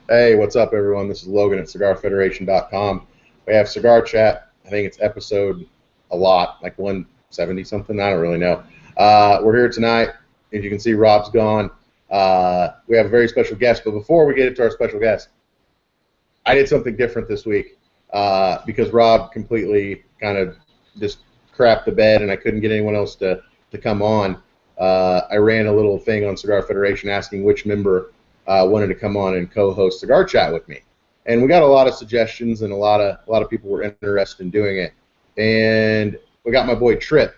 Hey, what's up, everyone? This is Logan at CigarFederation.com. We have Cigar Chat. I think it's episode a lot, like 170 something. I don't really know. We're here tonight. As you can see, Rob's gone. We have a very special guest. But before we get into our special guest, I did something different this week because Rob completely kind of just crapped the bed, and I couldn't get anyone else to come on. I ran a little thing on Cigar Federation asking which member wanted to come on and co-host Cigar Chat with me, and we got a lot of suggestions, and a lot of people were interested in doing it, and we got my boy Trip.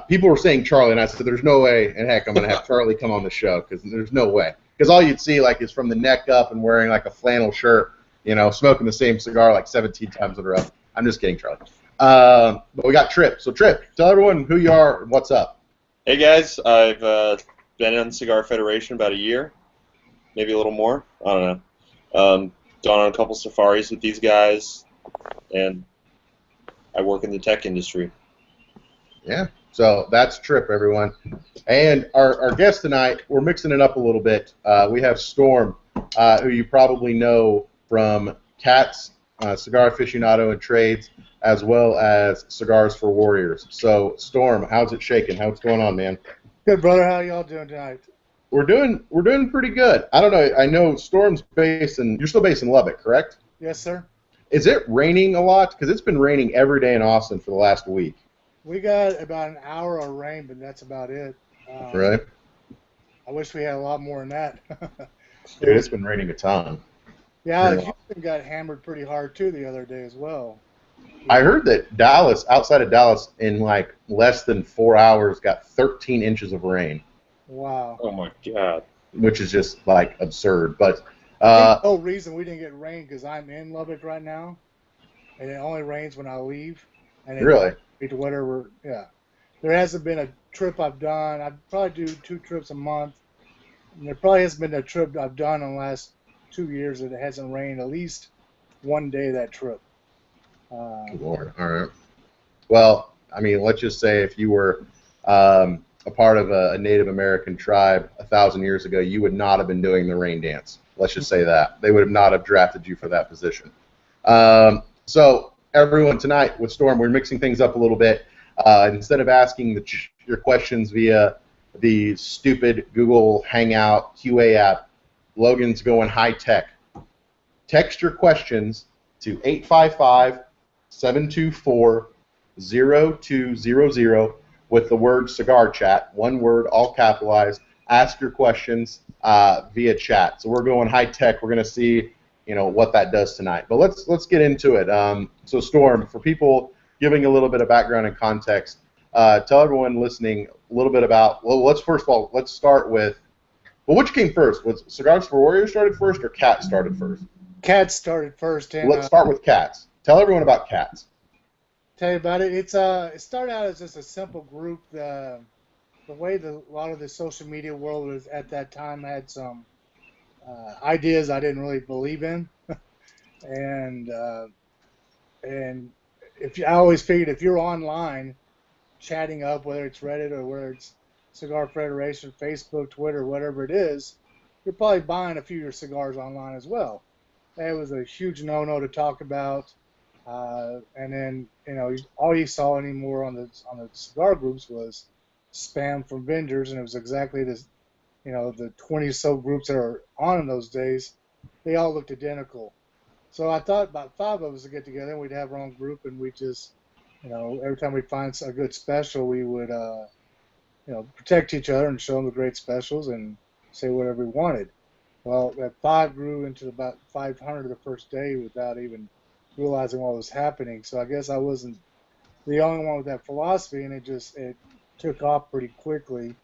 People were saying Charlie, and I said, "There's no way, and heck, I'm going to have Charlie come on the show because there's no way." Because all you'd see like is from the neck up and wearing like a flannel shirt, smoking the same cigar like 17 times in a row. I'm just kidding, Charlie. But we got Trip. So Trip, tell everyone who you are and what's up. Hey guys, I've been on Cigar Federation about a year, maybe a little more. I don't know. Gone on a couple safaris with these guys, and I work in the tech industry. Yeah. So that's Trip, everyone. And our guest tonight, we're mixing it up a little bit. We have Storm, who you probably know from CATS, Cigar Aficionado and Trades, as well as Cigars for Warriors. So, Storm, how's it shaking? How's it going on, man? Good, brother. How y'all doing tonight? We're doing pretty good. I don't know. I know Storm's you're still based in Lubbock, correct? Yes, sir. Is it raining a lot? Because it's been raining every day in Austin for the last week. We got about an hour of rain, but that's about it. Right. I wish we had a lot more than that. Dude, it's been raining a ton. Yeah, Houston got hammered pretty hard, too, the other day as well. I heard that outside of Dallas, in like less than 4 hours, got 13 inches of rain. Wow. Oh my God. Which is just like absurd. But no reason we didn't get rain because I'm in Lubbock right now, and it only rains when I leave. And it really? To whatever. Yeah. There hasn't been a trip I've done. I probably do 2 trips a month. And there probably hasn't been a trip I've done in the last 2 years that it hasn't rained at least one day that trip. Lord. All right. Well, I mean, let's just say if you were a part of a Native American tribe 1,000 years ago, you would not have been doing the rain dance. Let's just say that. They would have not have drafted you for that position. So everyone, tonight with Storm, we're mixing things up a little bit. Instead of asking your questions via the stupid Google Hangout QA app, Logan's going high tech. Text your questions to 855-724-0200 with the word Cigar Chat, one word, all capitalized. Ask your questions via chat. So we're going high tech. We're going to see, what that does tonight. But let's get into it. So Storm, for people giving a little bit of background and context, tell everyone listening a little bit about. Well, let's start with. Well, which came first? Was Cigars for Warriors started first, or CATS started first? CATS started first. And, let's start with CATS. Tell everyone about CATS. Tell you about it. It started out as just a simple group. The way a lot of the social media world was at that time had some ideas I didn't really believe in, and I always figured if you're online chatting up, whether it's Reddit or whether it's Cigar Federation, Facebook, Twitter, whatever it is, you're probably buying a few of your cigars online as well. It was a huge no-no to talk about. And then, all you saw anymore on the cigar groups was spam from vendors, and it was exactly this, the 20 so groups that are on in those days, they all looked identical. So I thought about 5 of us would get together and we'd have our own group, and we just, every time we find a good special, we would, protect each other and show them the great specials and say whatever we wanted. Well, that 5 grew into about 500 the first day without even realizing what was happening. So I guess I wasn't the only one with that philosophy, and it took off pretty quickly.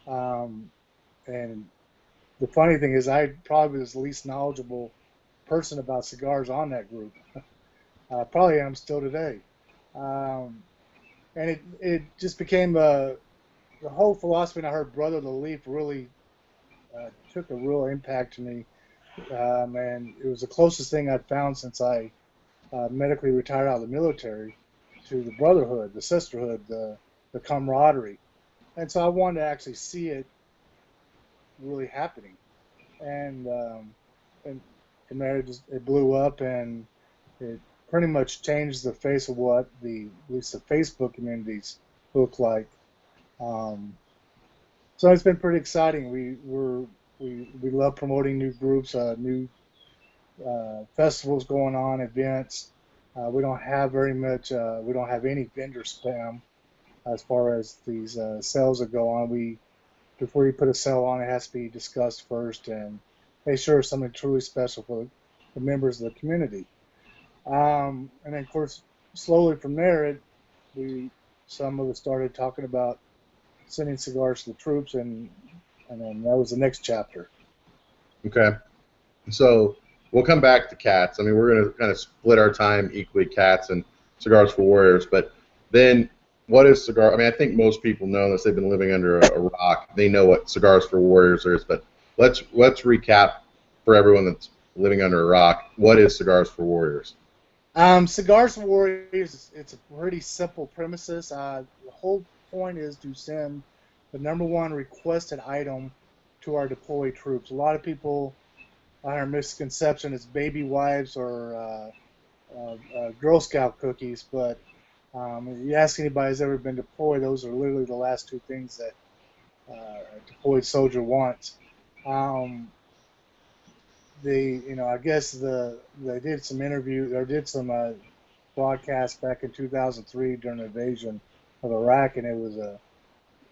And the funny thing is, I probably was the least knowledgeable person about cigars on that group. Probably am still today. And it just became the whole philosophy, and I heard Brother the Leaf really took a real impact to me. And it was the closest thing I'd found since I medically retired out of the military to the brotherhood, the sisterhood, the camaraderie. And so I wanted to actually see it really happening. And from there it blew up, and it pretty much changed the face of what at least the Facebook communities look like. Um, so it's been pretty exciting. We love promoting new groups, new festivals going on, events. We don't have very much. We don't have any vendor spam as far as these sales that go on. Before you put a sale on, it has to be discussed first and make sure it's something truly special for the members of the community. And then, of course, slowly from there, some of us started talking about sending cigars to the troops, and then that was the next chapter. Okay. So we'll come back to CATS. I mean, we're going to kind of split our time equally, CATS and Cigars for Warriors. But then, what is cigar? I mean, I think most people know, unless they've been living under a rock, they know what Cigars for Warriors is. But let's recap for everyone that's living under a rock. What is Cigars for Warriors? Cigars for Warriors, it's a pretty simple premises. The whole point is to send the #1 requested item to our deployed troops. A lot of people our misconception is baby wipes or Girl Scout cookies, but if you ask anybody who's ever been deployed, those are literally the last two things that a deployed soldier wants. I guess they did some interview or did some broadcast back in 2003 during the invasion of Iraq, and it was a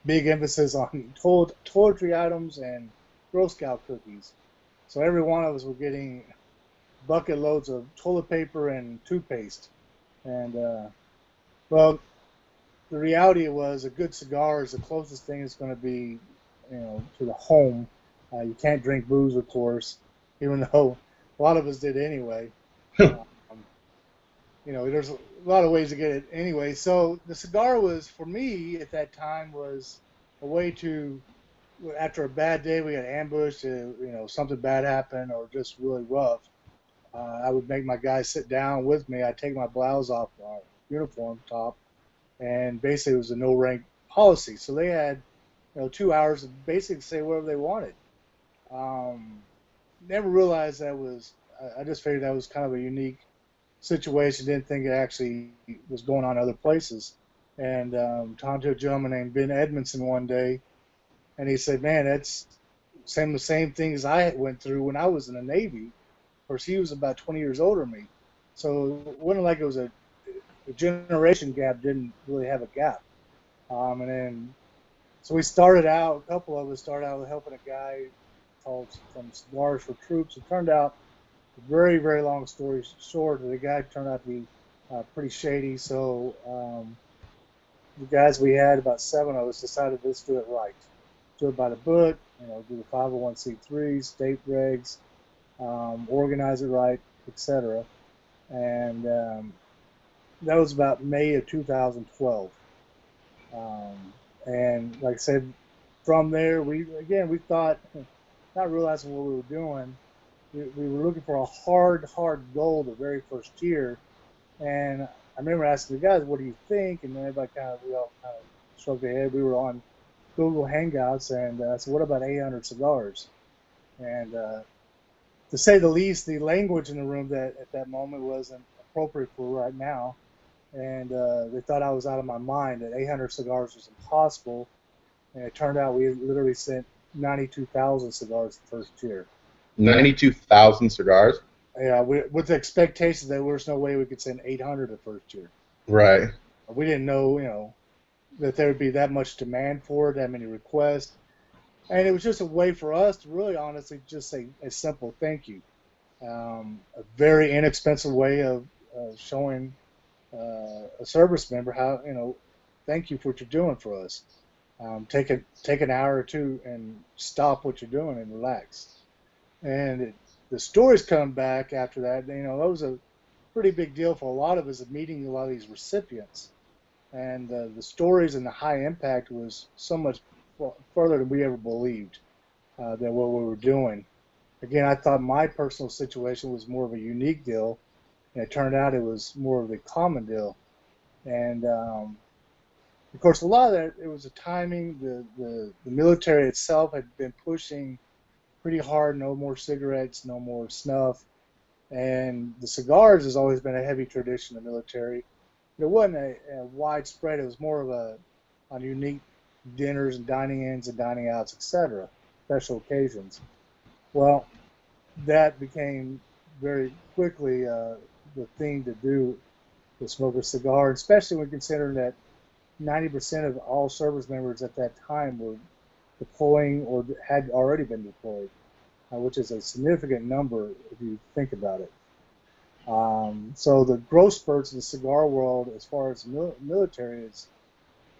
big emphasis on toiletry items and Girl Scout cookies. So every one of us were getting bucket loads of toilet paper and toothpaste. And, well, the reality was a good cigar is the closest thing it's going to be, to the home. You can't drink booze, of course, even though a lot of us did anyway. There's a lot of ways to get it anyway. So the cigar was, for me at that time, was a way to, after a bad day, we got ambushed, something bad happened or just really rough. I would make my guys sit down with me. I'd take my blouse off our uniform top, and basically it was a no rank policy. So they had, 2 hours to basically say whatever they wanted. Never realized that was. I just figured that was kind of a unique situation. Didn't think it actually was going on other places. And talked to a gentleman named Ben Edmondson one day, and he said, "Man, that's the same things I went through when I was in the Navy." Of course, he was about 20 years older than me, so it wasn't like it was a generation gap. Didn't really have a gap. So we started out. A couple of us started out with helping a guy called from Cigars for Troops. It turned out, a very, very long story short, the guy turned out to be pretty shady. So the guys we had, about 7 of us, decided let's do it right. Do it by the book, do the 501c3s, state regs, organize it right, etc. And that was about May of 2012. And like I said, from there, we thought, not realizing what we were doing, we were looking for a hard goal the very first year. And I remember asking the guys, what do you think? And then we all kind of shrugged their head. We were on Google Hangouts, and I said, what about 800 cigars? And to say the least, the language in the room at that moment wasn't appropriate for right now. And they thought I was out of my mind, that 800 cigars was impossible. And it turned out we literally sent 92,000 cigars the first year. 92,000 cigars? Yeah, with the expectation that there was no way we could send 800 the first year. Right. We didn't know, that there would be that much demand for it, that many requests. And it was just a way for us to really honestly just say a simple thank you. A very inexpensive way of showing a service member how, thank you for what you're doing for us. Take an hour or two and stop what you're doing and relax. And the stories come back after that. That was a pretty big deal for a lot of us, of meeting a lot of these recipients. And the stories and the high impact was so much further than we ever believed than what we were doing. Again, I thought my personal situation was more of a unique deal, and it turned out it was more of a common deal. And of course, a lot of that, it was the timing. The military itself had been pushing pretty hard, no more cigarettes, no more snuff. And the cigars has always been a heavy tradition in the military. It wasn't a widespread. It was more of on unique dinners and dining ins and dining outs, etc., special occasions. Well, that became very quickly the thing to do to smoke a cigar, especially when considering that 90% of all service members at that time were deploying or had already been deployed, which is a significant number if you think about it. So the growth spurts in the cigar world, as far as military, is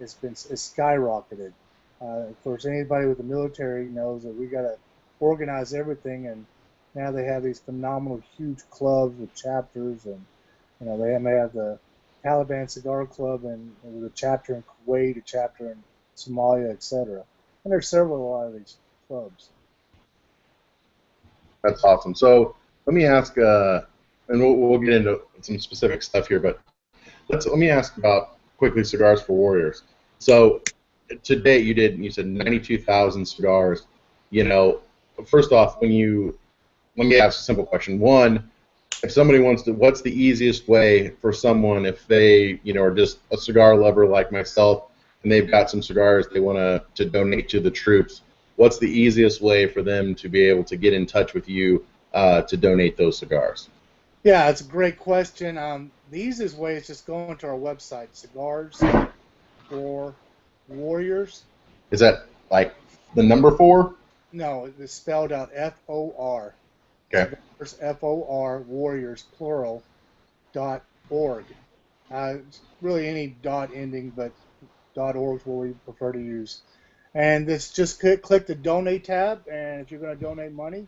skyrocketed. Of course, anybody with the military knows that we got to organize everything, and now they have these phenomenal, huge clubs with chapters, and they may have the Taliban Cigar Club and with a chapter in Kuwait, a chapter in Somalia, etc. And there's a lot of these clubs. That's awesome. So let me ask, and we'll get into some specific stuff here, but let me ask about quickly Cigars for Warriors. So to date, you said 92,000 cigars. First off, let me ask a simple question. One, if somebody wants to, what's the easiest way for someone if they, are just a cigar lover like myself and they've got some cigars they want to donate to the troops? What's the easiest way for them to be able to get in touch with you to donate those cigars? Yeah, it's a great question. The easiest way is just going to our website, Cigars for Warriors. Is that like the number 4? No, it's spelled out F-O-R. Okay. Cigars, F-O-R, Warriors, plural, .org. Really any dot ending, but .org is what we prefer to use. And this just click the donate tab, and if you're going to donate money,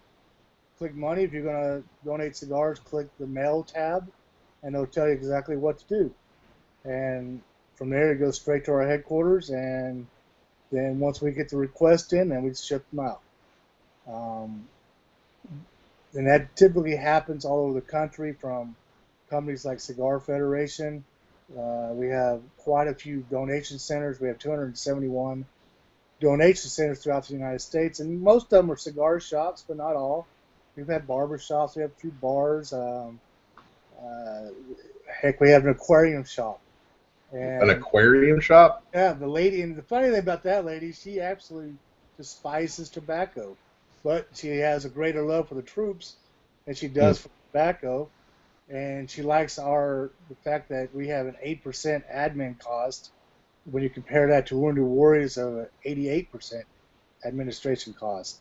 click money. If you're going to donate cigars, click the mail tab, and they'll tell you exactly what to do. And from there, it goes straight to our headquarters, and then once we get the request in, then we ship them out. And that typically happens all over the country from companies like Cigar Federation. We have quite a few donation centers. We have 271 donation centers throughout the United States, and most of them are cigar shops, but not all. We've had barber shops. We have a few bars. Heck, we have an aquarium shop. And, an aquarium shop? Yeah, the lady, and the funny thing about that lady, she absolutely despises tobacco, but she has a greater love for the troops than she does for tobacco, and she likes the fact that we have an 8% admin cost when you compare that to Wounded Warriors of an 88% administration cost.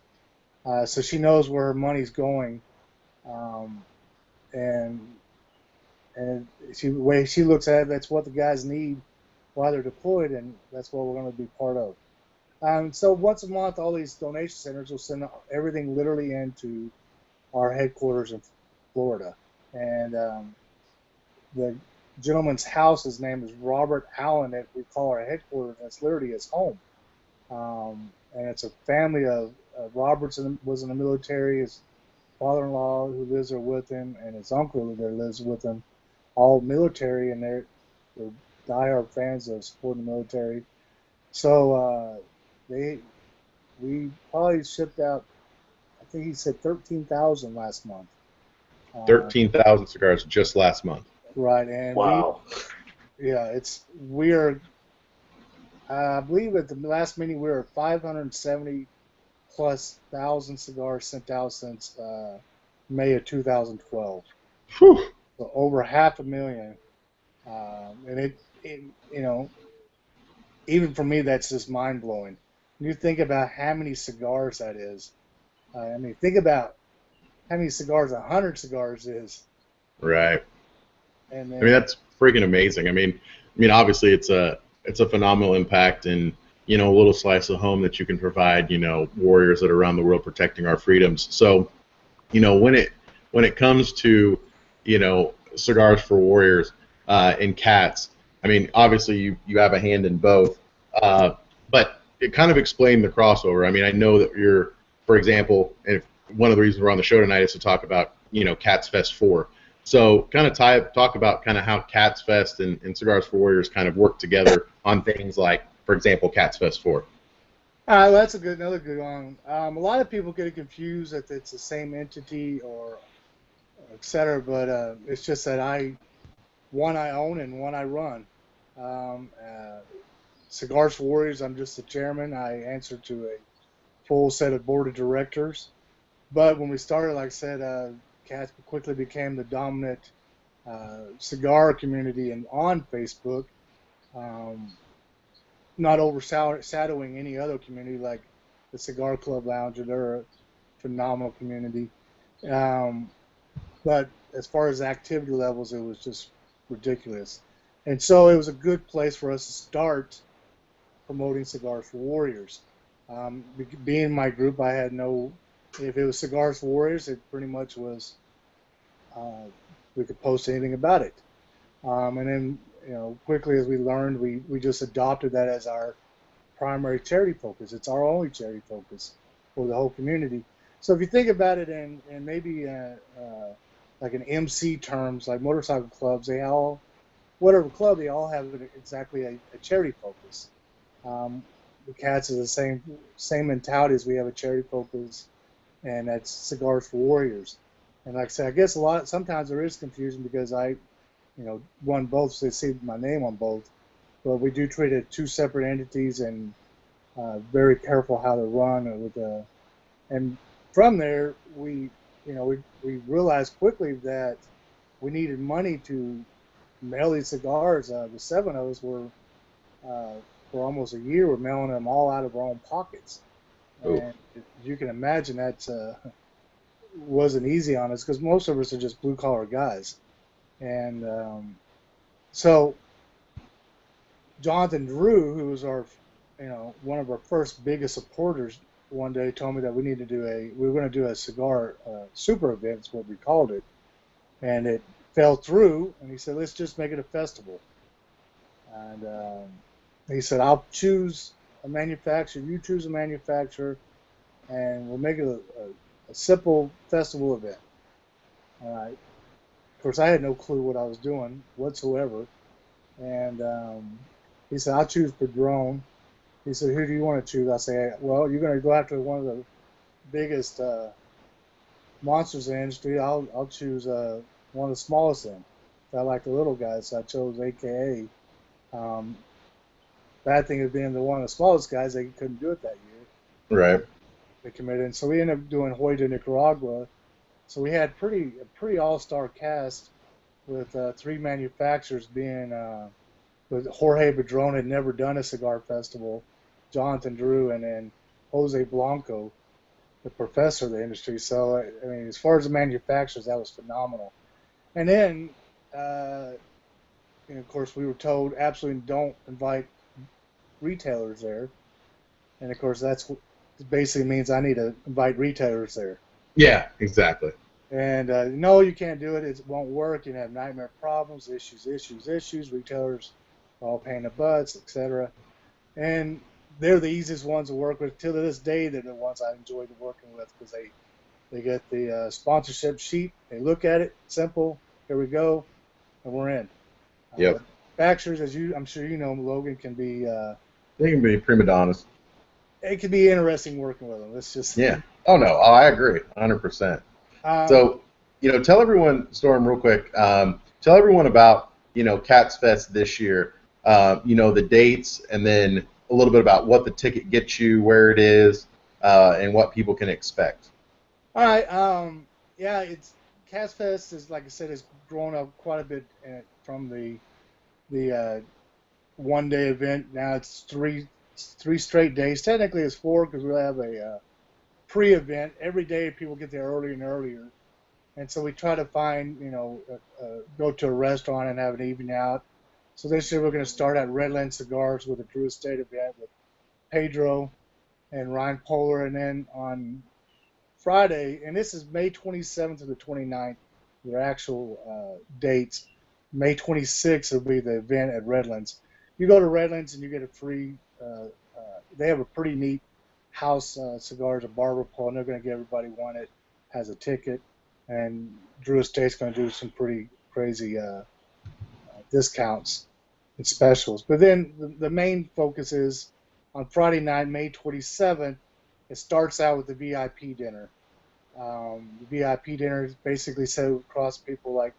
So she knows where her money's going, and the way she looks at it, that's what the guys need while they're deployed, and that's what we're going to be part of. So once a month, all these donation centers will send everything literally into our headquarters in Florida. And the gentleman's house, his name is Robert Allen, that we call our headquarters. That's literally his home. And it's a family of Roberts was in the military. His father-in-law who lives there with him, and his uncle who there lives with him, all military, and they're diehard fans of supporting the military. So we probably shipped out, I think he said 13,000 last month. 13,000 cigars just last month. Right, and wow. we're I believe at the last meeting we were 570 plus thousand cigars sent out since May of 2012. Whew. So over 500,000, and it even for me that's just mind blowing. When you think about how many cigars that is, think about how many cigars 100 cigars is. Right. And then, that's freaking amazing. Obviously it's a phenomenal impact, and a little slice of home that you can provide, warriors that are around the world protecting our freedoms. So, when it comes to, Cigars for Warriors and CATS, obviously you have a hand in both, but it kind of explained the crossover. I know that you're, for example, and one of the reasons we're on the show tonight is to talk about, CATS Fest 4. So kind of talk about kind of how CATS Fest and Cigars for Warriors kind of work together on things like, for example, CATS Fest 4. That's another good one. A lot of people get confused that it's the same entity or etc. But it's just that one I own and one I run. Um, uh, Cigars for Warriors, I'm just the chairman. I answer to a full set of board of directors. But when we started, like I said, CATS quickly became the dominant cigar community and on Facebook, um, not overshadowing any other community like the Cigar Club Lounge. They're a phenomenal community. Um, but as far as activity levels, it was just ridiculous. And so it was a good place for us to start promoting Cigars for Warriors. Being my group, I had no, if it was Cigars for Warriors, it pretty much was, uh, we could post anything about it. And then, quickly as we learned, we just adopted that as our primary charity focus. It's our only charity focus for the whole community. So if you think about it in maybe like an MC terms, like motorcycle clubs, whatever club, they all have exactly a charity focus. Um, the CATS is the same mentality as we have a charity focus, and that's Cigars for Warriors. And like I said, I guess sometimes there is confusion because I run both, so they see my name on both. But we do treat it two separate entities and very careful how to run and from there we realized quickly that we needed money to mail these cigars. The seven of us were for almost a year we're mailing them all out of our own pockets, Oh. and you can imagine that wasn't easy on us because most of us are just blue collar guys, and so Jonathan Drew, who was one of our first biggest supporters, one day told me that we were going to do a cigar super event, is what we called it, and it fell through. And he said, let's just make it a festival. And he said, I'll choose a manufacturer, you choose a manufacturer, and we'll make it a simple festival event. Of course, I had no clue what I was doing whatsoever. And he said, I'll choose Padron. He said, who do you want to choose? I say, well, you're going to go after one of the biggest monsters in the industry. I'll choose one of the smallest then. I like the little guys, so I chose AKA. Bad thing of being one of the smallest guys, they couldn't do it that year. Right. They committed. And so we ended up doing Hoy de Nicaragua. So we had a pretty all-star cast with three manufacturers being with Jorge Padron had never done a cigar festival, Jonathan Drew, and then Jose Blanco, the professor of the industry. So, I mean, as far as the manufacturers, that was phenomenal. And then, of course, we were told absolutely don't invite retailers there. And, of course, that's what basically means I need to invite retailers there. Yeah, exactly. And no, you can't do it. It won't work. You have nightmare problems, issues. Retailers are all pain in the butts, etc. And they're the easiest ones to work with. Till to this day, they're the ones I enjoyed working with because they get the sponsorship sheet. They look at it, simple. Here we go, and we're in. Yep. Manufacturers, I'm sure you know, Logan can be. They can be prima donnas. It can be interesting working with them. Let's just. Yeah. Oh no, I agree, 100%. So, tell everyone, Storm, real quick. Tell everyone about Cats Fest this year. The dates, and then a little bit about what the ticket gets you, where it is, and what people can expect. All right. Yeah, it's Cats Fest is, like I said, has grown up quite a bit from the 1 day event. Now it's three straight days. Technically, it's four because we have a pre-event. Every day people get there earlier and earlier. And so we try to find, go to a restaurant and have an evening out. So this year we're going to start at Redland Cigars with a Drew Estate event with Pedro and Ryan Polar. And then on Friday, and this is May 27th to the 29th, their actual dates. May 26th will be the event at Redlands. You go to Redlands and you get a free, they have a pretty neat house cigars, a barber pole, and they're going to give everybody one that has a ticket. And Drew Estate's going to do some pretty crazy discounts and specials. But then the main focus is on Friday night, May 27th, it starts out with the VIP dinner. The VIP dinners basically sit across people like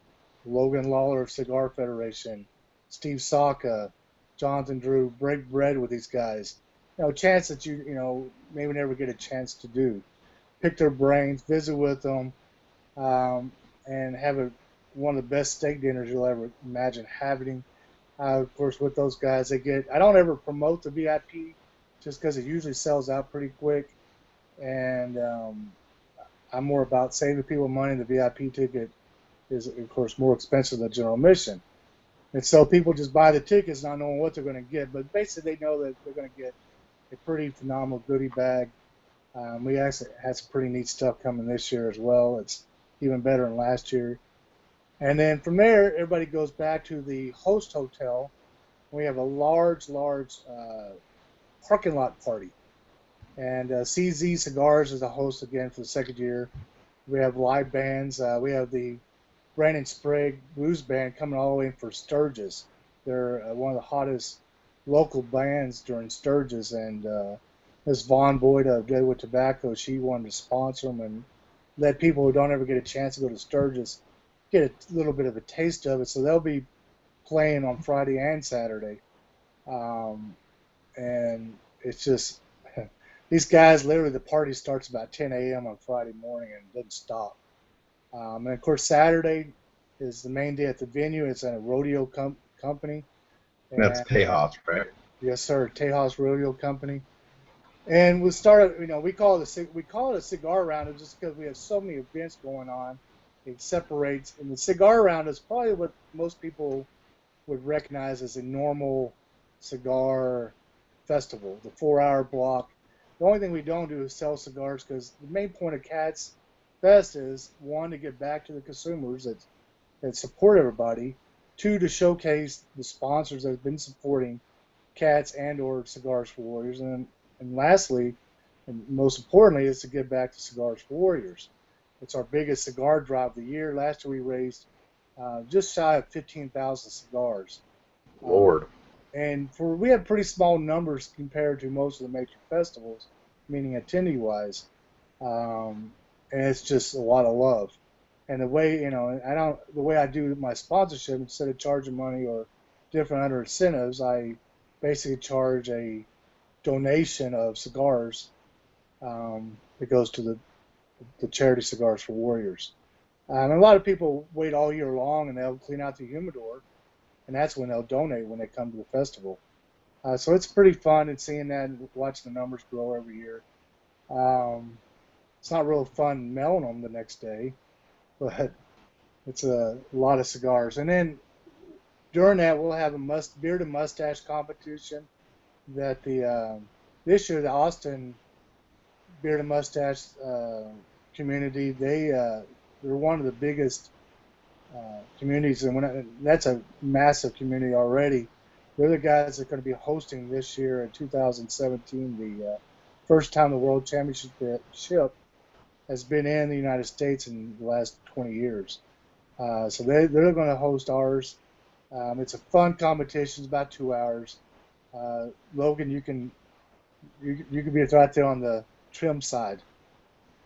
Logan Lawler of Cigar Federation, Steve Saka, Jonathan Drew. Break bread with these guys. A chance that you maybe never get a chance to do. Pick their brains, visit with them, and have one of the best steak dinners you'll ever imagine having. Of course, with those guys, I don't ever promote the VIP just because it usually sells out pretty quick. And I'm more about saving people money. The VIP ticket is, of course, more expensive than general admission. And so people just buy the tickets not knowing what they're going to get. But basically, they know that they're going to get a pretty phenomenal goodie bag. We actually had some pretty neat stuff coming this year as well. It's even better than last year. And then from there, everybody goes back to the host hotel. We have a large parking lot party. And CZ Cigars is the host again for the second year. We have live bands. We have the Brandon Sprague Blues Band coming all the way in for Sturgis. They're one of the hottest local bands during Sturgis. And Miss Vaughn Boyd of Deadwood Tobacco, she wanted to sponsor them and let people who don't ever get a chance to go to Sturgis get a little bit of a taste of it. So they'll be playing on Friday and Saturday. And it's just, these guys, literally the party starts about 10 a.m. on Friday morning and doesn't stop. And of course, Saturday is the main day at the venue. It's at a rodeo company. And, That's Tejas, right? Yes, sir. Tejas Rodeo Company. And we started, we call it a cigar round just because we have so many events going on. It separates, and the cigar round is probably what most people would recognize as a normal cigar festival, the 4-hour block. The only thing we don't do is sell cigars because the main point of CATS Fest is, one, to get back to the consumers that support everybody, two, to showcase the sponsors that have been supporting CATS and or Cigars for Warriors, and lastly, and most importantly, is to give back to Cigars for Warriors. It's our biggest cigar drive of the year. Last year we raised just shy of 15,000 cigars. Lord. And we have pretty small numbers compared to most of the major festivals, meaning attendee-wise. And it's just a lot of love. And the way, the way I do my sponsorship, instead of charging money or different other incentives, I basically charge a donation of cigars that goes to the charity Cigars for Warriors. And a lot of people wait all year long and they'll clean out the humidor, and that's when they'll donate when they come to the festival. So it's pretty fun and seeing that and watching the numbers grow every year. It's not real fun mailing them the next day, but it's a lot of cigars. And then during that, we'll have a beard and mustache competition that this year the Austin beard and mustache community, they're one of the biggest communities, and that's a massive community already. They're the guys that are going to be hosting this year in 2017 the first time the World Championship has been in the United States in the last 20 years. So they're going to host ours. It's a fun competition. It's about 2 hours. Logan, you can be right there on the trim side.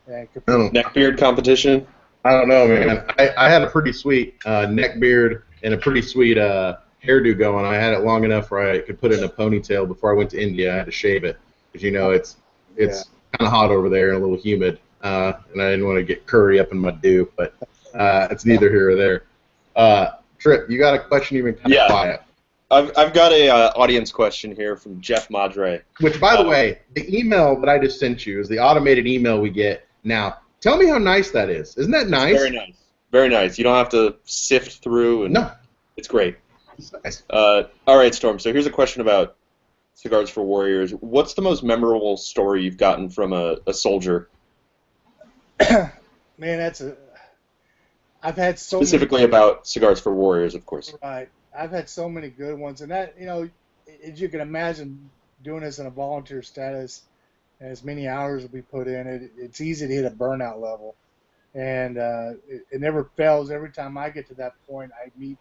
Neckbeard competition? I don't know, man. I had a pretty sweet neck beard and a pretty sweet hairdo going. I had it long enough where I could put it in a ponytail before I went to India. I had to shave it because it's kind of hot over there and a little humid, and I didn't want to get curry up in my dew. But it's neither here or there. Trip, you got a question? You've been kind of quiet. I've got a audience question here from Jeff Madre. Which, by the way, the email that I just sent you is the automated email we get now. Tell me how nice that is. Isn't that nice? It's very nice. Very nice. You don't have to sift through. No. It's great. It's nice. All right, Storm. So here's a question about Cigars for Warriors. What's the most memorable story you've gotten from a soldier? Man, I've had so specifically many, about Cigars for Warriors, of course. Right. I've had so many good ones, and that, as you can imagine, doing this in a volunteer status, as many hours as we put in, it's easy to hit a burnout level, and it never fails. Every time I get to that point, I meet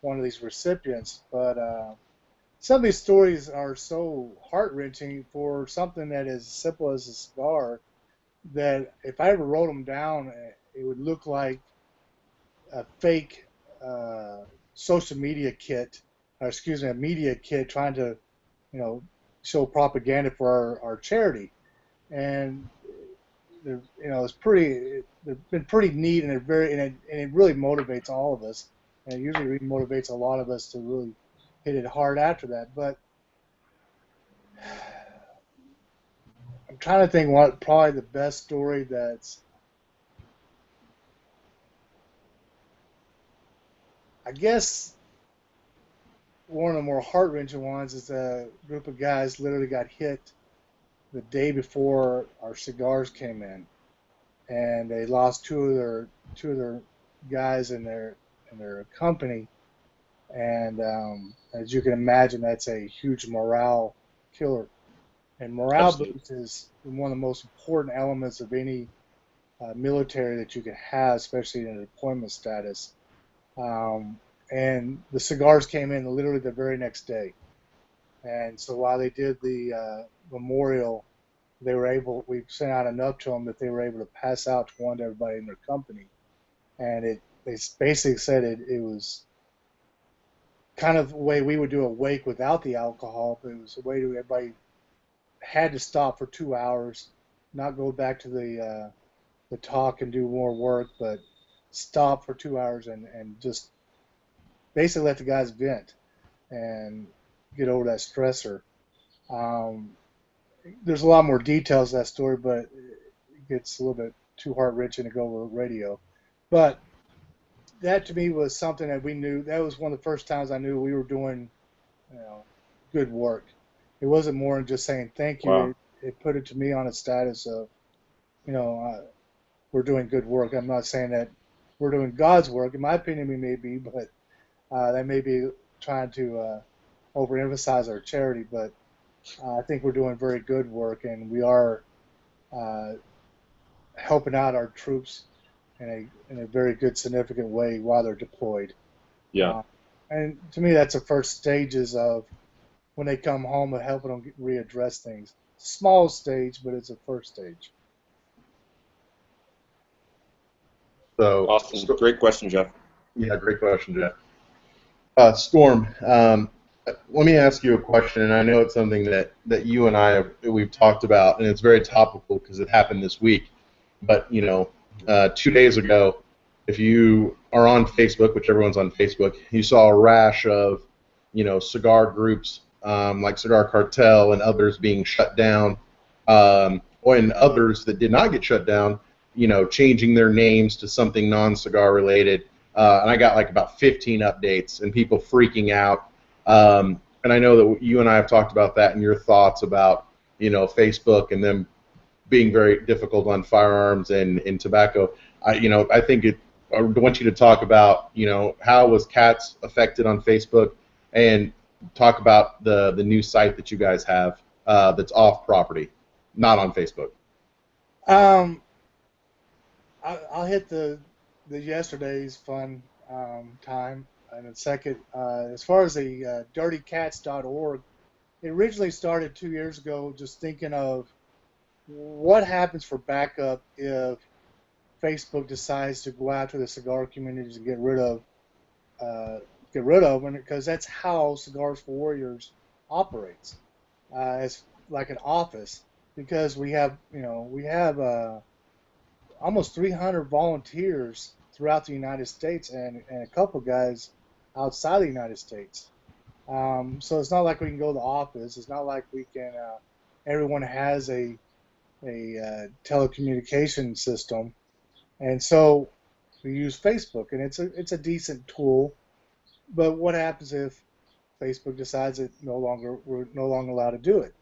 one of these recipients. But some of these stories are so heart-wrenching for something that is as simple as a cigar. that if I ever wrote them down, it would look like a fake social media kit, or excuse me, a media kit trying to, you know, show propaganda for our charity. And it's pretty. They've been pretty neat, and it really motivates all of us, and it usually really motivates a lot of us to really hit it hard after that. But I'm trying to think what probably the best story that's, I guess, one of the more heart-wrenching ones is a group of guys literally got hit the day before our cigars came in, and they lost two of their guys in their company. And as you can imagine, that's a huge morale killer. And morale Absolutely. boost is one of the most important elements of any military that you can have, especially in a deployment status. And the cigars came in literally the very next day. And so while they did the memorial, we sent out enough to them that they were able to pass out to one to everybody in their company. And they basically said it was kind of the way we would do a wake without the alcohol, but it was a way to everybody had to stop for 2 hours, not go back to the talk and do more work, but stop for 2 hours and just basically let the guys vent and get over that stressor. Um, there's a lot more details to that story, but it gets a little bit too heart wrenching to go over radio. But that to me was something that we knew. That was one of the first times I knew we were doing, you know, good work. It wasn't more than just saying thank you. Wow. It put it to me on a status of, you know, we're doing good work. I'm not saying that we're doing God's work. In my opinion, we may be, but that may be trying to overemphasize our charity. But I think we're doing very good work, and we are uh, helping out our troops in a very good, significant way while they're deployed. Yeah. Uh, and to me, that's the first stages of when they come home of helping them readdress things. Small stage, but it's a first stage. So, Awesome. Great question, Jeff. yeah, great question, Jeff. Storm, let me ask you a question, and I know it's something that you and we've talked about, and it's very topical because it happened this week. But 2 days ago, if you are on Facebook, which everyone's on Facebook, you saw a rash of cigar groups like Cigar Cartel and others being shut down, and others that did not get shut down, changing their names to something non-cigar related. And I got like about 15 updates and people freaking out. And I know that you and I have talked about that and your thoughts about, Facebook and them being very difficult on firearms and tobacco. I think I want you to talk about, how was CATS affected on Facebook, and talk about the new site that you guys have that's off property, not on Facebook. I'll hit the yesterday's fun time in a second. As far as the dirtycats.org, it originally started 2 years ago just thinking of what happens for backup if Facebook decides to go after the cigar communities and get rid of them, because that's how Cigars for Warriors operates. It's like an office, because we have almost 300 volunteers throughout the United States, and a couple guys outside the United States. So it's not like we can go to the office. It's not like we can. Everyone has a telecommunication system, and so we use Facebook, and it's a decent tool. But what happens if Facebook decides that we're no longer allowed to do it?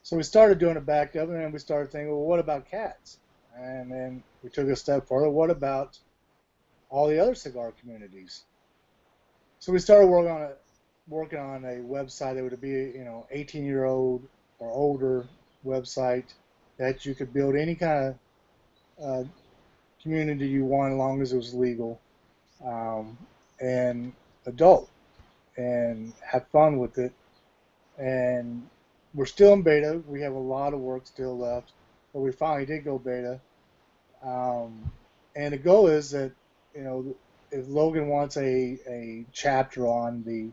So we started doing a backup, and then we started thinking, well, what about cats? And then we took a step further. What about all the other cigar communities? So we started working on a website that would be 18-year-old or older website that you could build any kind of community you want, as long as it was legal, um, and adult, and have fun with it. And we're still in beta. We have a lot of work still left. but we finally did go beta. And the goal is that, if Logan wants a chapter on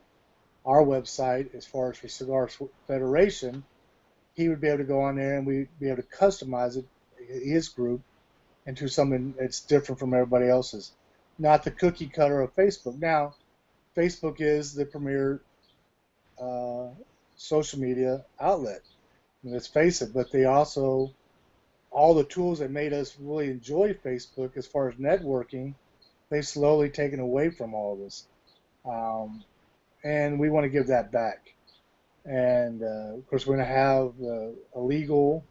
our website as far as for Cigar Federation, he would be able to go on there and we'd be able to customize it, his group, into something that's different from everybody else's. Not the cookie cutter of Facebook. Now, Facebook is the premier uh, social media outlet. Let's face it, but they also, all the tools that made us really enjoy Facebook as far as networking, they've slowly taken away from all of us. And we want to give that back. And of course, we're going to have a legal,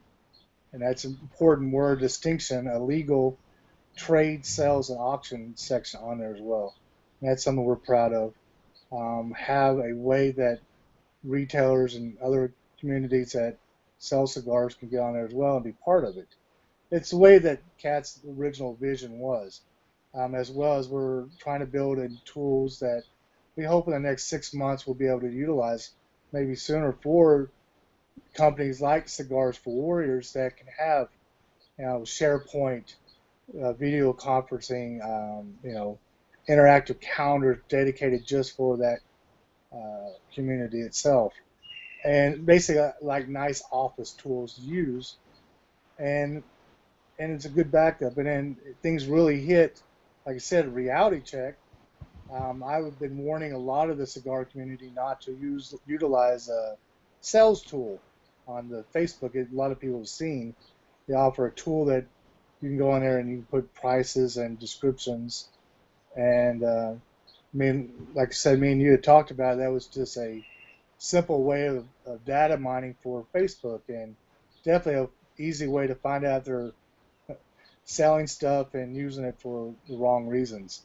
and that's an important word distinction, a legal trade, sales, and auction section on there as well. And that's something we're proud of. Have a way that retailers and other communities that sell cigars can get on there as well and be part of it. It's the way that CAT's original vision was, as well as we're trying to build in tools that we hope in the next 6 months we'll be able to utilize, maybe sooner, for companies like Cigars for Warriors that can have, SharePoint, video conferencing, interactive calendars dedicated just for that community itself, and basically like nice office tools to use, and it's a good backup. And then things really hit, like I said, a reality check. I've been warning a lot of the cigar community not to utilize a sales tool on the Facebook. A lot of people have seen they offer a tool that you can go on there and you can put prices and descriptions. And like I said, me and you had talked about it, that was just a simple way of data mining for Facebook, and definitely an easy way to find out they're selling stuff and using it for the wrong reasons.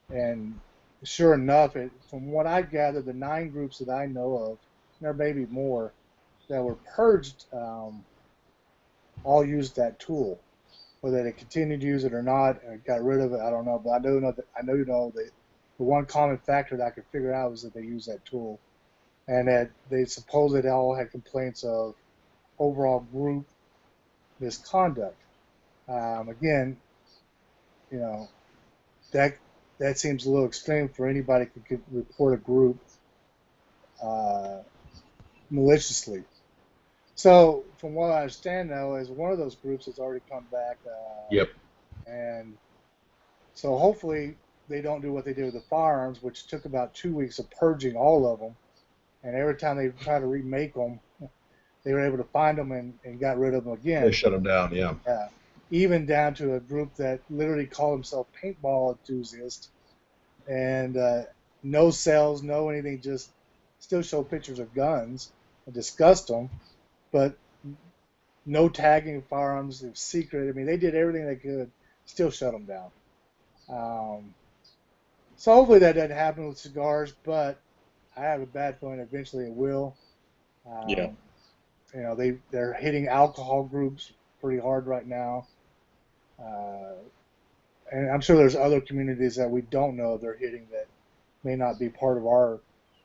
And sure enough, from what I gathered, the 9 groups that I know of, there may be more, that were purged, all used that tool. Whether they continued to use it or not, or got rid of it, I don't know. But I know that the one common factor that I could figure out was that they used that tool, and that they supposedly all had complaints of overall group misconduct. Again, that seems a little extreme for anybody who could report a group maliciously. So, from what I understand, though, is one of those groups has already come back. Yep. And so, hopefully, they don't do what they did with the firearms, which took about 2 weeks of purging all of them. And every time they try to remake them, they were able to find them and got rid of them again. They shut them down, yeah. Even down to a group that literally called themselves paintball enthusiasts, and no sales, no anything, just still show pictures of guns and discussed them, but no tagging of firearms, it was secret. I mean, they did everything they could, still shut them down. So hopefully that doesn't happen with cigars, but I have a bad feeling eventually it will. Yeah. They're hitting alcohol groups pretty hard right now. And I'm sure there's other communities that we don't know they're hitting that may not be part of our,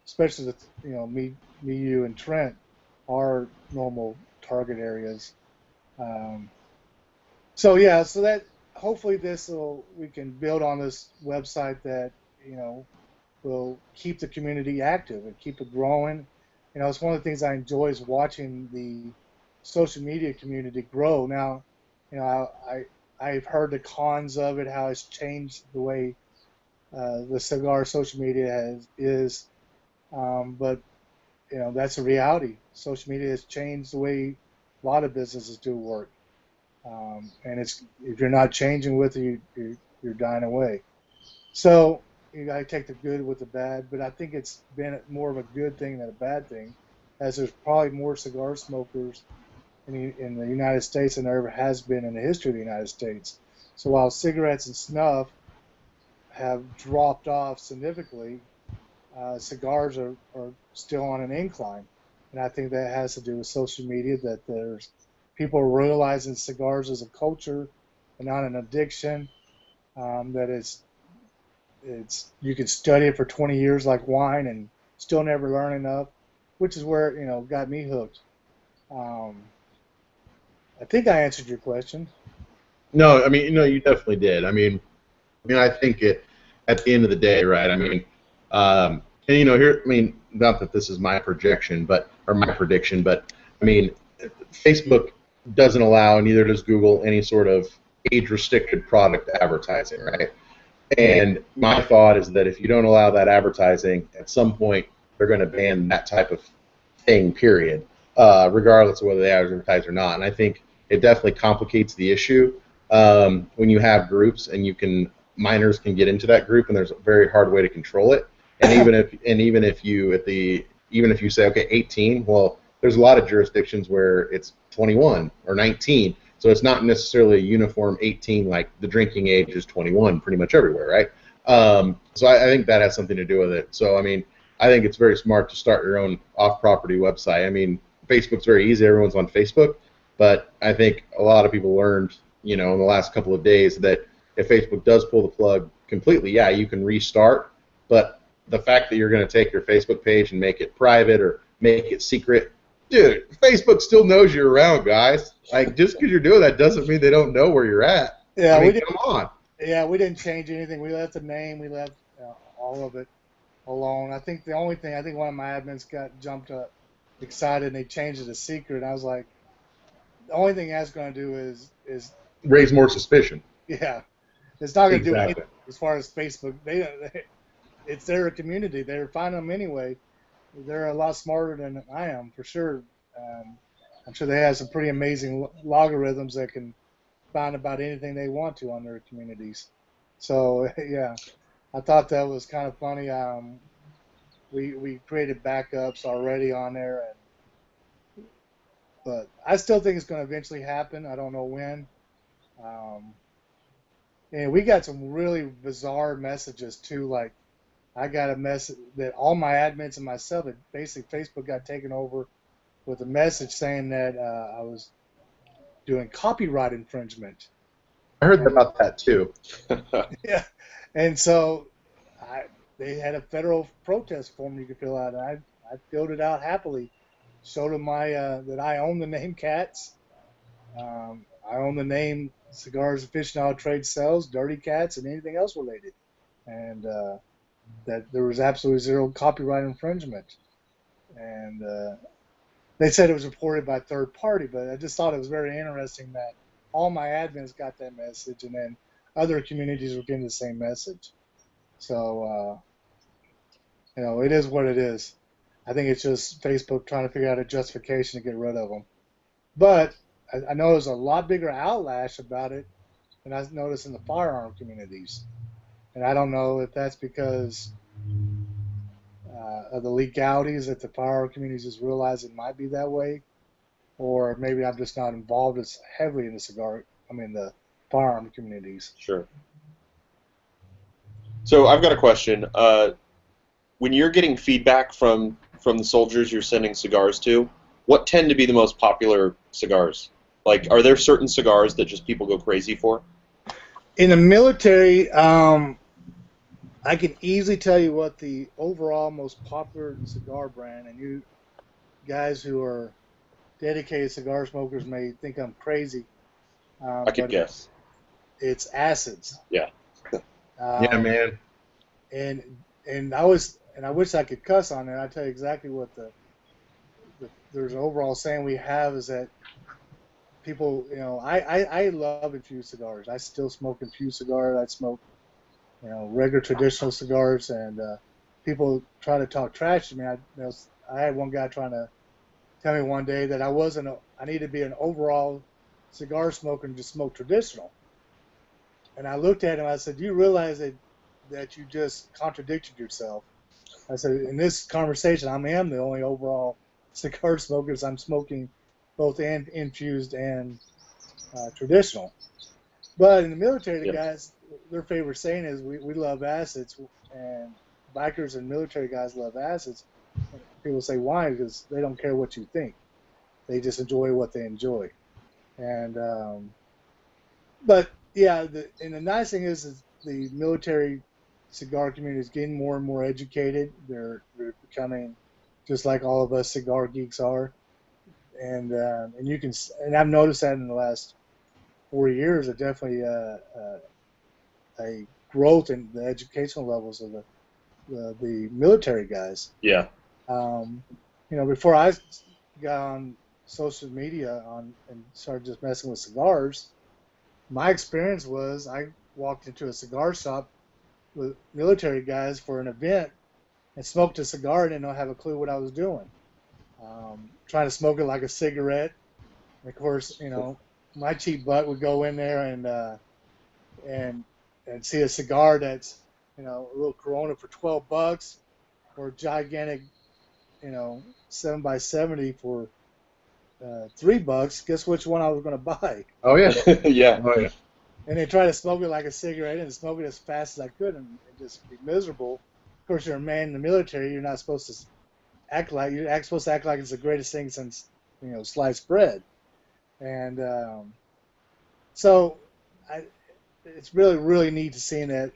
especially with, me, you, and Trent, our normal target areas. So that hopefully we can build on this website that, will keep the community active and keep it growing. It's one of the things I enjoy is watching the social media community grow. Now, I've heard the cons of it, how it's changed the way the cigar social media is, but that's a reality. Social media has changed the way a lot of businesses do work, and if you're not changing with it, you're dying away. So you got to take the good with the bad, but I think it's been more of a good thing than a bad thing, as there's probably more cigar smokers in the United States than there ever has been in the history of the United States. So while cigarettes and snuff have dropped off significantly, cigars are still on an incline. And I think that has to do with social media, that there's people realizing cigars as a culture and not an addiction, that it's you can study it for 20 years like wine and still never learn enough, which is where, got me hooked. I think I answered your question. No, I mean, you definitely did. I think at the end of the day, right? And here, not that this is my projection, or my prediction, but I mean, Facebook doesn't allow, and neither does Google, any sort of age-restricted product advertising, right? And my thought is that if you don't allow that advertising, at some point they're going to ban that type of thing, period, regardless of whether they advertise or not. And I think it definitely complicates the issue when you have groups and minors can get into that group, and there's a very hard way to control it. And even if you say, okay, 18, well, there's a lot of jurisdictions where it's 21 or 19. So it's not necessarily a uniform 18, like the drinking age is 21 pretty much everywhere, right? So I think that has something to do with it. So, I think it's very smart to start your own off-property website. Facebook's very easy. Everyone's on Facebook. But I think a lot of people learned, in the last couple of days that if Facebook does pull the plug completely, yeah, you can restart. But the fact that you're going to take your Facebook page and make it private or make it secret, dude, Facebook still knows you're around, guys. Like, just because you're doing that doesn't mean they don't know where you're at. Yeah, come on. Yeah, we didn't change anything. We left the name. We left all of it alone. I think one of my admins got jumped up, excited, and they changed it to secret. And I was like, the only thing that's going to do is raise more suspicion. Yeah, it's not going to do Exactly. anything as far as Facebook. It's their community. They're finding them anyway. They're a lot smarter than I am, for sure. I'm sure they have some pretty amazing logarithms that can find about anything they want to on their communities. So yeah, I thought that was kind of funny. We created backups already on there, but I still think it's going to eventually happen. I don't know when. And we got some really bizarre messages too. Like, I got a message that all my admins and myself, that basically Facebook got taken over with a message saying that I was doing copyright infringement. I heard about that too. Yeah, and so they had a federal protest form you could fill out, and I filled it out happily. Showed them that I own the name CATS. I own the name Cigars Aficionado Trade Sells, Dirty Cats, and anything else related, and that there was absolutely zero copyright infringement. And they said it was reported by third party, but I just thought it was very interesting that all my admins got that message, and then other communities were getting the same message. So, it is what it is. I think it's just Facebook trying to figure out a justification to get rid of them. But I know there's a lot bigger outlash about it than I noticed in the firearm communities. And I don't know if that's because of the legalities that the firearm communities just realize it might be that way, or maybe I'm just not involved as heavily in the firearm communities. Sure. So I've got a question. When you're getting feedback from the soldiers you're sending cigars to, what tend to be the most popular cigars? Like, are there certain cigars that just people go crazy for? In the military, I can easily tell you what the overall most popular cigar brand, and you guys who are dedicated cigar smokers may think I'm crazy. I could guess. It's acids. Yeah. Yeah, man. And I wish I could cuss on it. I tell you exactly what there's an overall saying we have is that people, I love infused cigars. I still smoke infused cigars. I smoke, regular traditional cigars, and people try to talk trash to me. I had one guy trying to tell me one day that I need to be an overall cigar smoker and just smoke traditional. And I looked at him. I said, "Do you realize that you just contradicted yourself?" I said, "In this conversation, I am the only overall cigar smoker. I'm smoking both infused and traditional." But in the military, the guys, their favorite saying is, "We love acids," and bikers and military guys love acids. People say, "Why?" Because they don't care what you think. They just enjoy what they enjoy. And but yeah, and the nice thing is the military cigar community is getting more and more educated. They're becoming just like all of us cigar geeks are. and you can, and I've noticed that in the last 4 years, that definitely a growth in the educational levels of the military guys. Yeah. Before I got on social media and started just messing with cigars, my experience was I walked into a cigar shop with military guys for an event and smoked a cigar and didn't have a clue what I was doing. Trying to smoke it like a cigarette. And of course, my cheap butt would go in there and see a cigar that's, a little Corona for $12 or a gigantic, 7x70 for $3. Guess which one I was going to buy? Oh yeah. Yeah. Oh yeah. And they try to smoke it like a cigarette and smoke it as fast as I could and just be miserable. Of course, you're a man in the military. You're not supposed to supposed to act like it's the greatest thing since sliced bread. And so it's really, really neat to see that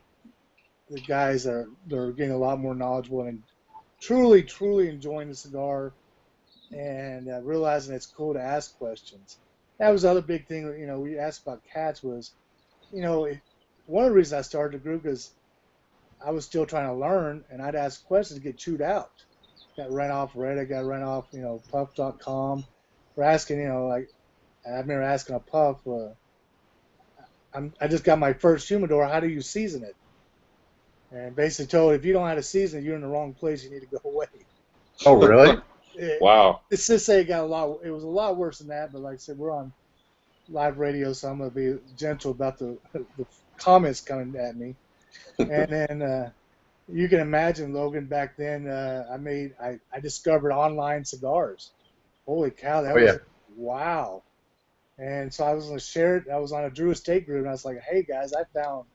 the guys they're getting a lot more knowledgeable and truly, truly enjoying the cigar and realizing it's cool to ask questions. That was the other big thing. We asked about cats was, one of the reasons I started the group is I was still trying to learn, and I'd ask questions to get chewed out. Got ran off Reddit, got ran off, puff.com. For asking, like I remember asking a puff, I just got my first humidor. How do you season it? And basically told, if you don't know how to season it, you're in the wrong place. You need to go away. Oh really? Wow. Let's just say it was a lot worse than that. But like I said, we're on live radio, so I'm going to be gentle about the comments coming at me. And then you can imagine, Logan, back then I discovered online cigars. Holy cow, that was wow. And so I was going to share it. I was on a Drew Estate group, and I was like, hey, guys, I found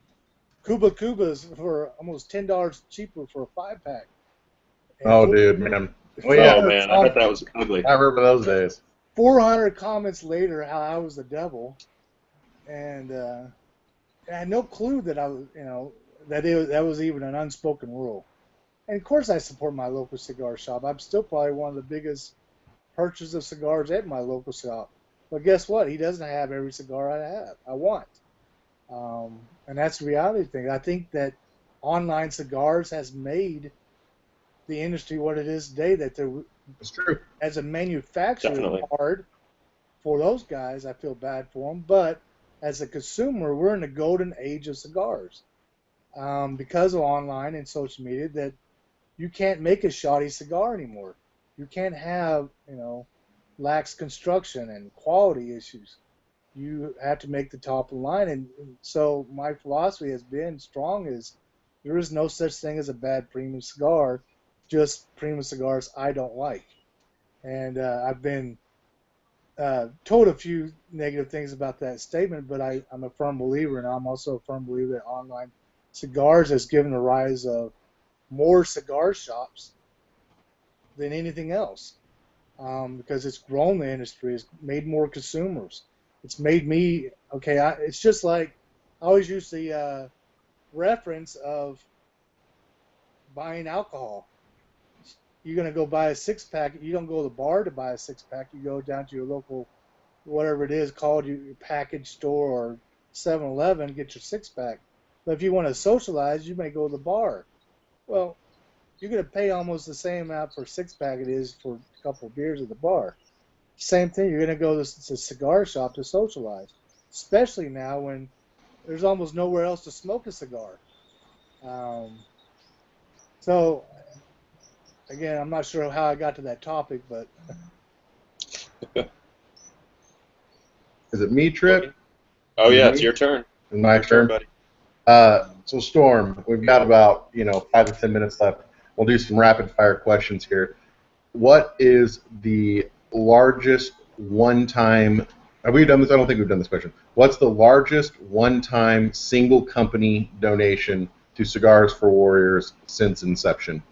Cubas for almost $10 cheaper for a 5-pack. Oh, dude, man. Oh, man, I bet that was ugly. I remember those days. 400 comments later, how I was the devil. And I had no clue that I was, that was even an unspoken rule. And of course, I support my local cigar shop. I'm still probably one of the biggest purchasers of cigars at my local shop. But guess what? He doesn't have every cigar I want. And that's the reality thing. I think that online cigars has made the industry what it is today. That it's true. As a manufacturer, Definitely. it's hard for those guys. I feel bad for them. But as a consumer, we're in the golden age of cigars because of online and social media. That you can't make a shoddy cigar anymore. You can't have lax construction and quality issues. You have to make the top of the line. And so my philosophy has been strong is there is no such thing as a bad premium cigar, just premium cigars I don't like. And I've been told a few negative things about that statement, but I'm a firm believer, and I'm also a firm believer that online cigars has given the rise of more cigar shops than anything else. Because it's grown the industry, it's made more consumers. It's made me, it's just like, I always use the reference of buying alcohol. You're going to go buy a 6-pack. You don't go to the bar to buy a 6-pack. You go down to your local, whatever it is called, your package store or 7-Eleven, get your 6-pack. But if you want to socialize, you may go to the bar. Well, you're going to pay almost the same amount for a 6-pack it is for a couple of beers at the bar. Same thing, you're going to go to a cigar shop to socialize, especially now when there's almost nowhere else to smoke a cigar. So, again, I'm not sure how I got to that topic, but... Is it me, Trip? Oh, yeah, it's your turn. It's my turn, buddy. So, Storm, we've got about 5 to 10 minutes left. We'll do some rapid-fire questions here. What is the largest one-time... Have we done this? I don't think we've done this question. What's the largest one-time single-company donation to Cigars for Warriors since inception?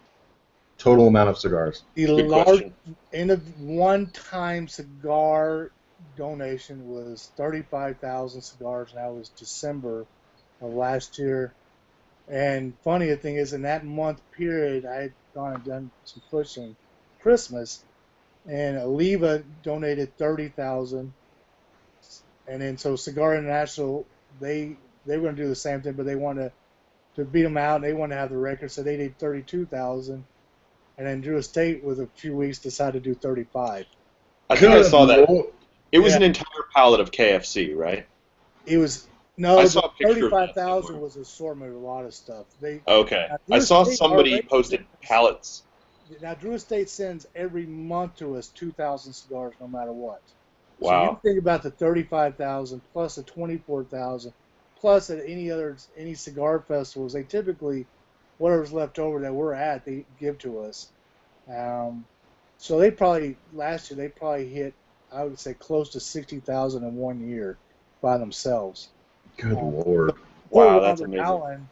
Total amount of cigars. The large one-time cigar donation was 35,000 cigars, and that was December of last year. And funny thing is, in that month period, I had gone and done some pushing Christmas, and Oliva donated 30,000, and then so Cigar International they were going to do the same thing, but they wanted to beat them out, and they wanted to have the record, so they did 32,000, and then Drew Estate with a few weeks decided to do 35. I think I Good saw that. Lord. It was Yeah. an entire pallet of KFC, right? It was I the saw a picture of that 35,000 somewhere. was an assortment of a lot of stuff. Okay. Drew I saw Estate somebody already posted sends- pallets. Now Drew Estate sends every month to us 2,000 cigars, no matter what. So you Wow. think about the 35,000 plus the 24,000 plus at any cigar festivals, they typically whatever's left over that we're at, they give to us. So last year they probably hit, I would say, close to 60,000 in 1 year by themselves. Good Lord. Poor Wow, that's Robert amazing. Allen,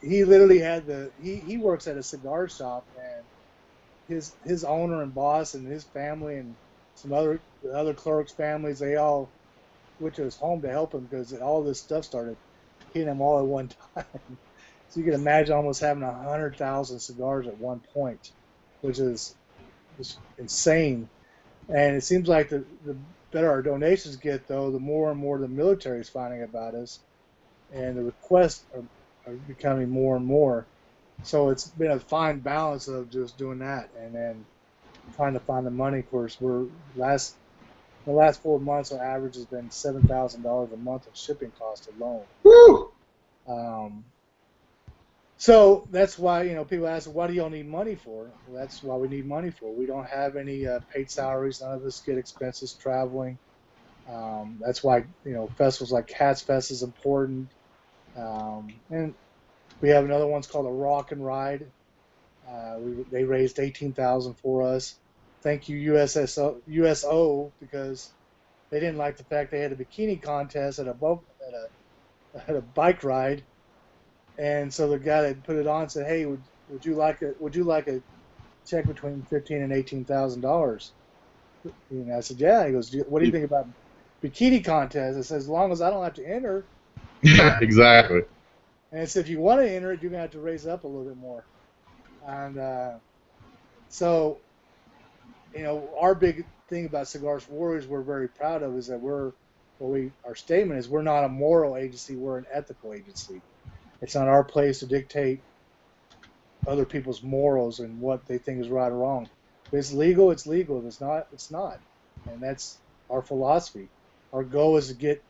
he literally had he works at a cigar shop, and his owner and boss and his family and some other clerks' families, they all went to his home to help him because all this stuff started hitting him all at one time. So you can imagine almost having 100,000 cigars at one point, which is just insane. And it seems like the better our donations get, though, the more and more the military is finding about us, and the requests are becoming more and more. So it's been a fine balance of just doing that and then trying to find the money. Of course, the last 4 months, our average has been $7,000 a month in shipping costs alone. Woo! So that's why, people ask, what do y'all need money for? Well, that's why we need money for. We don't have any paid salaries. None of us get expenses traveling. That's why, festivals like CATS Fest is important. And we have another one's called a Rock and Ride. They raised 18,000 for us. Thank you, USO, because they didn't like the fact they had a bikini contest at a bike ride. And so the guy that put it on said, "Hey, would you like a check between $15,000 and $18,000?" I said, "Yeah." He goes, "What do you think about bikini contest?" I said, "As long as I don't have to enter." Yeah, exactly. And I said, "If you want to enter it, you're gonna have to raise up a little bit more." And so, our big thing about Cigars for Warriors we're very proud of is that our statement is we're not a moral agency, we're an ethical agency. It's not our place to dictate other people's morals and what they think is right or wrong. If it's legal, it's legal. If it's not, it's not. And that's our philosophy. Our goal is to get,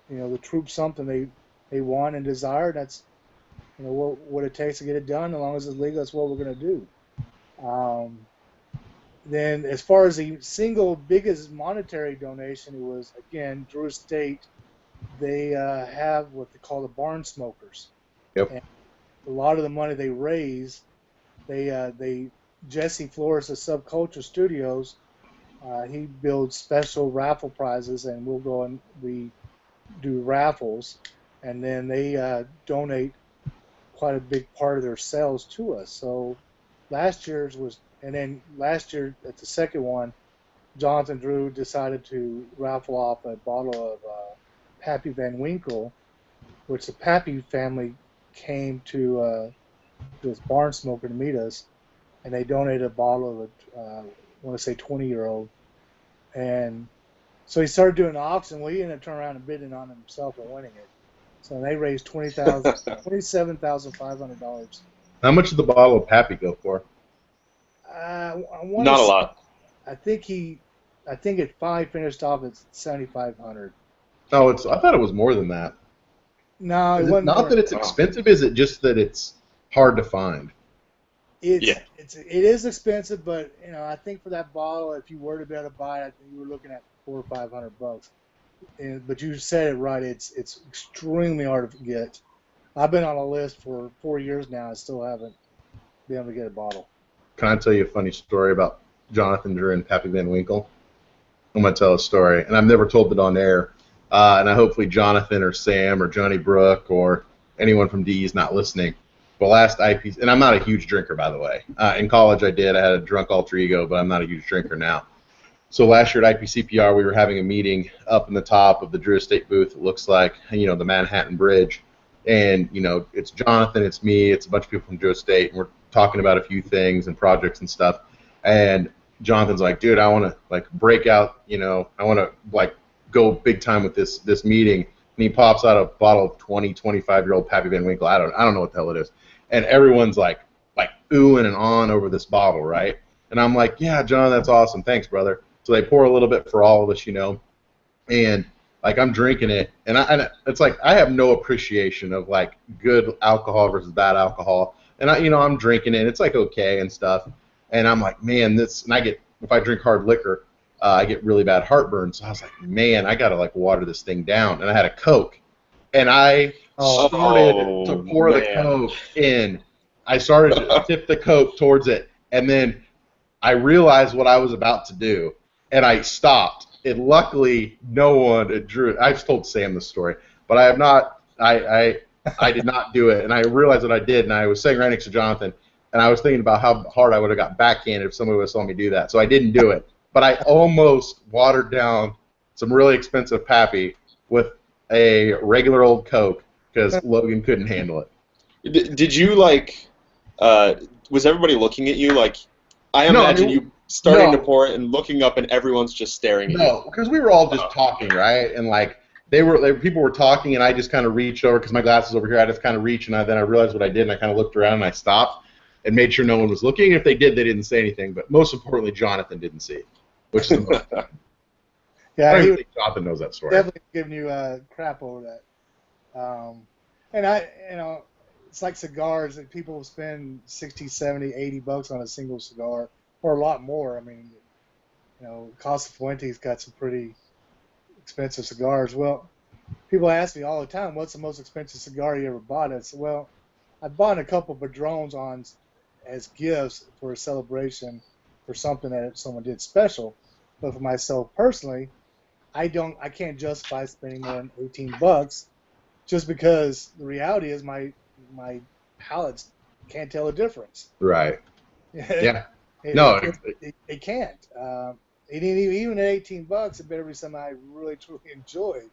the troops something they want and desire. That's, what it takes to get it done. As long as it's legal, that's what we're going to do. Then as far as the single biggest monetary donation, it was, again, Drew Estate. They have what they call the barn smokers. Yep. And a lot of the money they raise, Jesse Flores of Subculture Studios, he builds special raffle prizes, and we'll go and we do raffles, and then they donate quite a big part of their sales to us. So last year at the second one, Jonathan Drew decided to raffle off a bottle of Pappy Van Winkle, which the Pappy family came to this barn smoker to meet us, and they donated a bottle of I want to say 20-year-old. And so he started doing an auction. Well, he ended up turning around and bidding on himself and winning it. So they raised $27,500. How much did the bottle of Pappy go for? I Not a lot. I think it finally finished off at 7,500. Oh, I thought it was more than that. No, it Is it wasn't. not that it's expensive? Is it just that it's hard to find? It is expensive, but I think for that bottle, if you were to be able to buy it, I think you were looking at $400 or $500. But you said it right. It's extremely hard to get. I've been on a list for 4 years now. I still haven't been able to get a bottle. Can I tell you a funny story about Jonathan Drew and Pappy Van Winkle? I'm going to tell a story, and I've never told it on air. And I hopefully Jonathan or Sam or Johnny Brook or anyone from DE is not listening. The last IPC, and I'm not a huge drinker, by the way. In college I did. I had a drunk alter ego, but I'm not a huge drinker now. So last year at IPCPR, we were having a meeting up in the top of the Drew Estate booth. It looks like, the Manhattan Bridge. And, it's Jonathan, it's me, it's a bunch of people from Drew Estate, and we're talking about a few things and projects and stuff. And Jonathan's like, dude, I want to like break out, I want to like go big time with this meeting. And he pops out a bottle of 25-year-old Pappy Van Winkle. I don't know what the hell it is. And everyone's like oohing and on over this bottle, right? And I'm like, yeah, John, that's awesome. Thanks, brother. So they pour a little bit for all of us, and like I'm drinking it, and it's like I have no appreciation of like good alcohol versus bad alcohol, and I'm drinking it, it's like okay and stuff, and I'm like, man, and if I drink hard liquor, I get really bad heartburn, so I was like, man, I gotta like water this thing down, and I had a Coke, and I started to pour the Coke in. I started to tip the Coke towards it, and then I realized what I was about to do, and I stopped. And luckily, no one drew it. I've told Sam this story, but I have not. I did not do it, and I realized what I did, and I was sitting right next to Jonathan, and I was thinking about how hard I would have got backhanded if somebody would have saw me do that. So I didn't do it, but I almost watered down some really expensive Pappy with a regular old Coke because Logan couldn't handle it. Did you like? Was everybody looking at you like? I imagine you starting to pour it and looking up, and everyone's just staring at you. No, because we were all just talking, right? And like people were talking, and I just kind of reached over because my glass is over here. I just kind of reached, and then I realized what I did, and I kind of looked around, and I stopped and made sure no one was looking. If they did, they didn't say anything. But most importantly, Jonathan didn't see, which is the most. Yeah, I think Jonathan knows that story. Definitely giving you crap over that. And it's like cigars that people spend 60, 70, 80 bucks on a single cigar, or a lot more. I mean, Casa Fuente's got some pretty expensive cigars. Well, people ask me all the time, what's the most expensive cigar you ever bought? I said, well, I bought a couple of Padrones as gifts for a celebration for something that someone did special. But for myself personally, I can't justify spending more than 18 bucks just because the reality is my palates can't tell the difference. Right. Yeah. It can't. Even at 18 bucks, it better be something I really truly enjoy.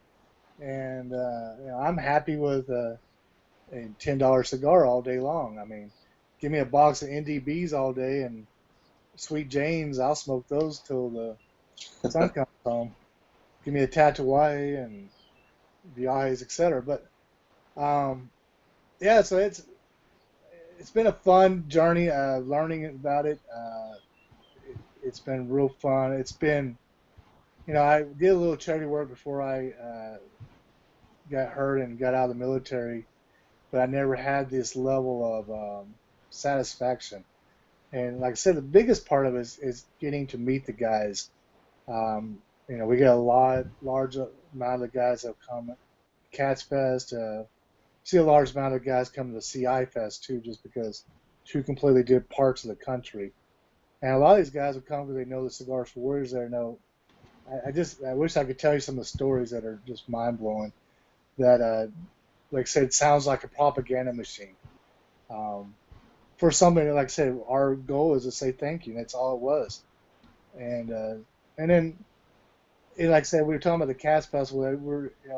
And I'm happy with a $10 cigar all day long. I mean, give me a box of NDBs all day and Sweet Janes, I'll smoke those till the sun comes home. Give me a Tatuaje and Viajes, etc. But yeah, so it's been a fun journey learning about it. It's been real fun. It's been, I did a little charity work before I got hurt and got out of the military, but I never had this level of satisfaction. And like I said, the biggest part of it is getting to meet the guys. We get a large amount of guys that come CATS Fest. See a large amount of guys come to the CI Fest too, just because two completely different parts of the country. And a lot of these guys will come because they know the Cigars for Warriors there. I wish I could tell you some of the stories that are just mind blowing. That, like I said, sounds like a propaganda machine. For somebody, like I said, our goal is to say thank you. And that's all it was. And then, like I said, we were talking about the CATS Festival.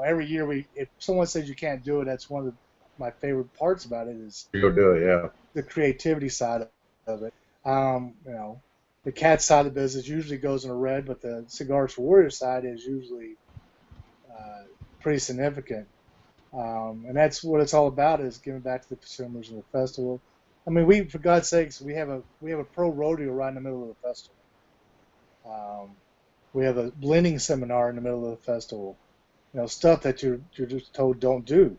Every year if someone says you can't do it, that's one of my favorite parts about it is you go do it, yeah. The creativity side of it. The CATS side of the business usually goes in the red, but the Cigars for Warriors side is usually pretty significant. And that's what it's all about, is giving back to the consumers in the festival. I mean, for God's sakes, we have a pro rodeo right in the middle of the festival. We have a blending seminar in the middle of the festival. Stuff that you're just told don't do.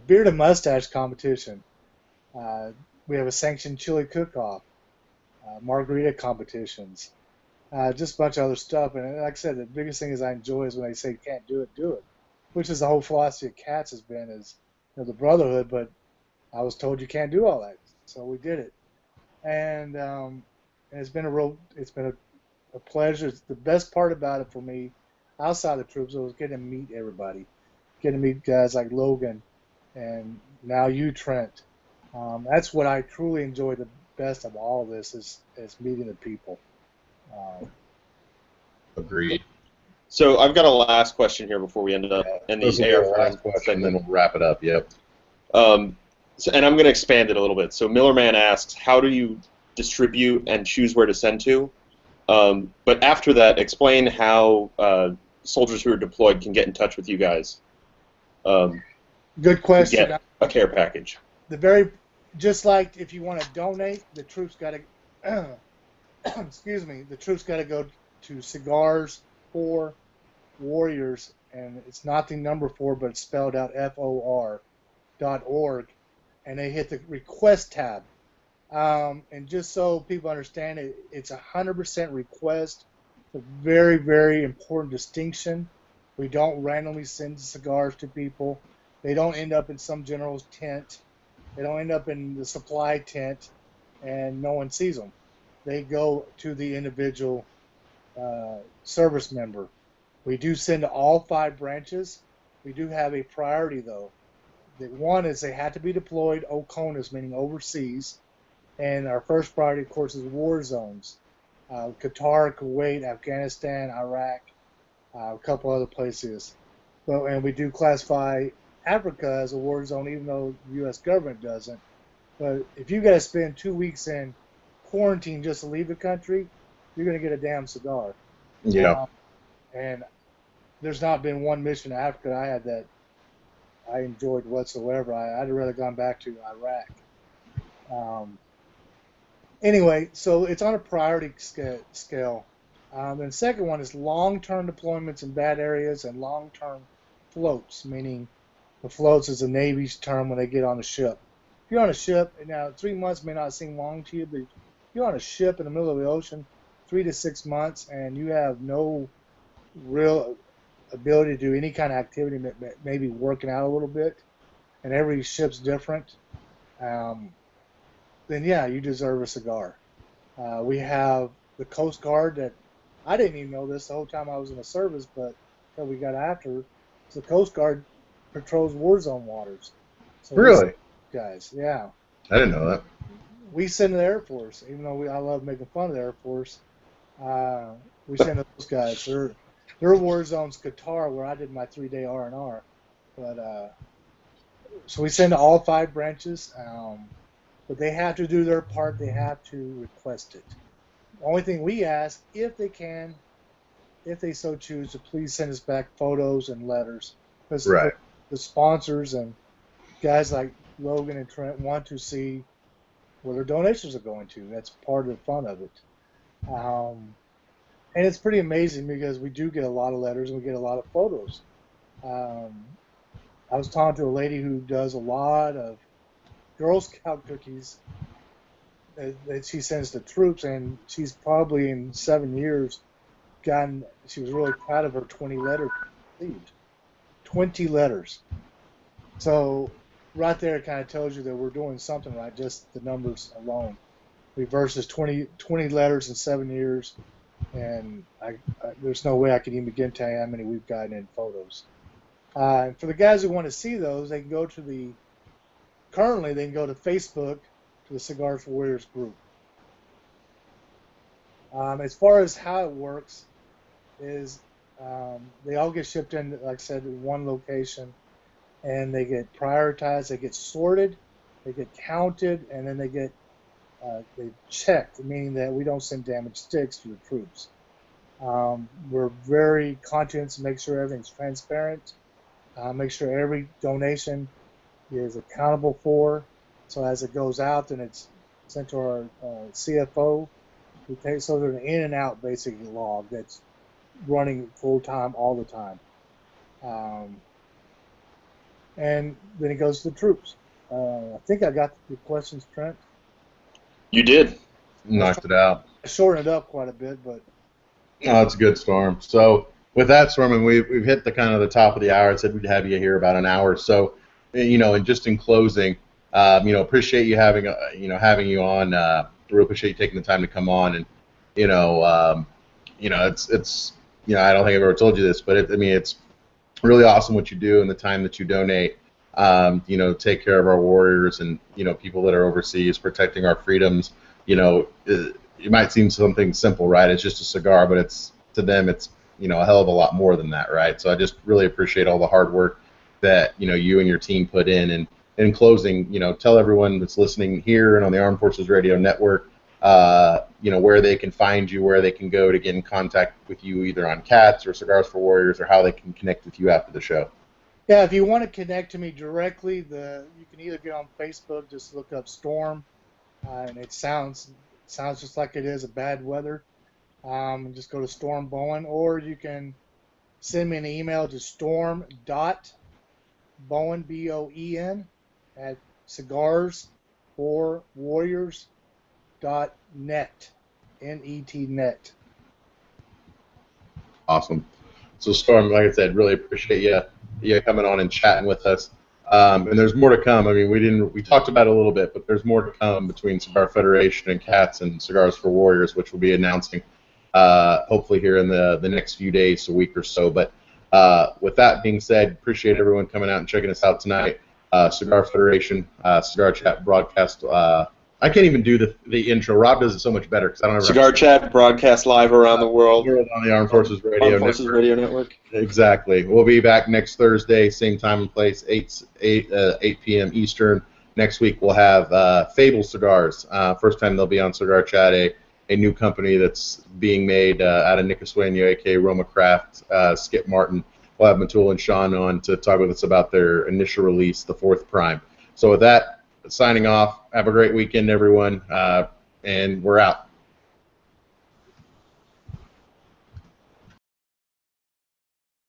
Beard and mustache competition. We have a sanctioned chili cook-off. Margarita competitions. Just a bunch of other stuff. And like I said, the biggest thing is I enjoy is when they say you can't do it, do it. Which is the whole philosophy of CATS has been is the brotherhood, but I was told you can't do all that, so we did it. And it's been a pleasure. It's the best part about it for me, outside the troops, was getting to meet everybody, getting to meet guys like Logan, and now you, Trent. That's what I truly enjoy the best of all this is meeting the people. Agreed. So I've got a last question here before we end these air last question, then we'll wrap it up. Yep. So, and I'm going to expand it a little bit. So Millerman asks, how do you distribute and choose where to send to? But after that, explain how soldiers who are deployed can get in touch with you guys Good to question. get a care package. Just like if you want to donate, the troops got to excuse me, the troops got to go to Cigars for Warriors, and it's not the number 4, but it's spelled out FOR.org, and they hit the request tab. And just so people understand it, it's 100% request. It's a very, very important distinction. We don't randomly send cigars to people. They don't end up in some general's tent. They don't end up in the supply tent, and no one sees them. They go to the individual service member. We do send to all 5 branches. We do have a priority, though. The one is they have to be deployed OCONUS, meaning overseas. And our first priority, of course, is war zones. Qatar, Kuwait, Afghanistan, Iraq, a couple other places. And we do classify Africa as a war zone, even though the U.S. government doesn't. But if you got to spend 2 weeks in quarantine just to leave the country, you're going to get a damn cigar. Yeah. And there's not been one mission to Africa I had that I enjoyed whatsoever. I'd rather gone back to Iraq. Anyway, so it's on a priority scale. And the second one is long-term deployments in bad areas and long-term floats, meaning the floats is the Navy's term when they get on the ship. If you're on a ship, now 3 months may not seem long to you, but if you're on a ship in the middle of the ocean, 3 to 6 months, and you have no real ability to do any kind of activity, maybe working out a little bit, and every ship's different, then yeah, you deserve a cigar. We have the Coast Guard that I didn't even know this the whole time I was in the service, but until we got after, so the Coast Guard patrols war zone waters. So Really? guys, yeah. I didn't know that. We send the Air Force, even though I love making fun of the Air Force. We send those guys. Their war zone's Qatar, where I did my 3-day R&R. But so we send to all 5 branches. But they have to do their part. They have to request it. The only thing we ask, if they can, if they so choose, to please send us back photos and letters. Because the sponsors and guys like Logan and Trent want to see where their donations are going to. That's part of the fun of it. And it's pretty amazing because we do get a lot of letters and we get a lot of photos. I was talking to a lady who does a lot of Girl Scout cookies that she sends to troops, and she's probably in 7 years she was really proud of her 20 letters received. 20 letters. So right there it kind of tells you that we're doing something right, just the numbers alone. Versus 20 letters in 7 years, and there's no way I could even begin to tell you how many we've gotten in photos. And for the guys who want to see those, they can go to currently, they can go to Facebook to the Cigar for Warriors group. As far as how it works is they all get shipped in, like I said, in one location, and they get prioritized, they get sorted, they get counted, and then they get checked, meaning that we don't send damaged sticks to the troops. We're very conscious to make sure everything's transparent, make sure every donation is accountable for. So as it goes out, then it's sent to our CFO. So there's an in and out basically log that's running full time all the time. And then it goes to the troops. I think I got the questions, Trent. You did. Knocked it out. I shortened it up quite a bit, but. Oh, that's a good, Storm. So with that, Storm, and we've hit the kind of the top of the hour. I said we'd have you here about an hour. So, and just in closing, appreciate you having you on. Really appreciate you taking the time to come on, and it's I don't think I've ever told you this, but it's really awesome what you do and the time that you donate. Take care of our warriors and people that are overseas, protecting our freedoms. It might seem something simple, right? It's just a cigar, but to them it's a hell of a lot more than that, right? So I just really appreciate all the hard work that you and your team put in, and in closing, tell everyone that's listening here and on the Armed Forces Radio Network, where they can find you, where they can go to get in contact with you, either on CATS or Cigars for Warriors, or how they can connect with you after the show. Yeah, if you want to connect to me directly, you can either get on Facebook, just look up Storm, and it sounds just like it is a bad weather. Just go to Storm Bowen, or you can send me an email to storm.bowen, BOEN, at cigarsforwarriors.net, net. Awesome. So Storm, like I said, really appreciate you coming on and chatting with us. And there's more to come. I mean, we talked about it a little bit, but there's more to come between Cigar Federation and CATS and Cigars for Warriors, which we'll be announcing hopefully here in the next few days, a week or so. But with that being said, appreciate everyone coming out and checking us out tonight. Cigar Federation, Cigar Chat broadcast. I can't even do the intro. Rob does it so much better because I don't ever. Cigar Chat broadcast live around the world on the Armed Forces Radio Radio Network. Exactly. We'll be back next Thursday, same time and place, 8 p.m. Eastern. Next week we'll have Fable Cigars. First time they'll be on Cigar Chat, a new company that's being made out of Nicosueño, a.k.a. Roma Craft, Skip Martin. We'll have Matul and Sean on to talk with us about their initial release, the 4th Prime. So with that, signing off. Have a great weekend, everyone, and we're out.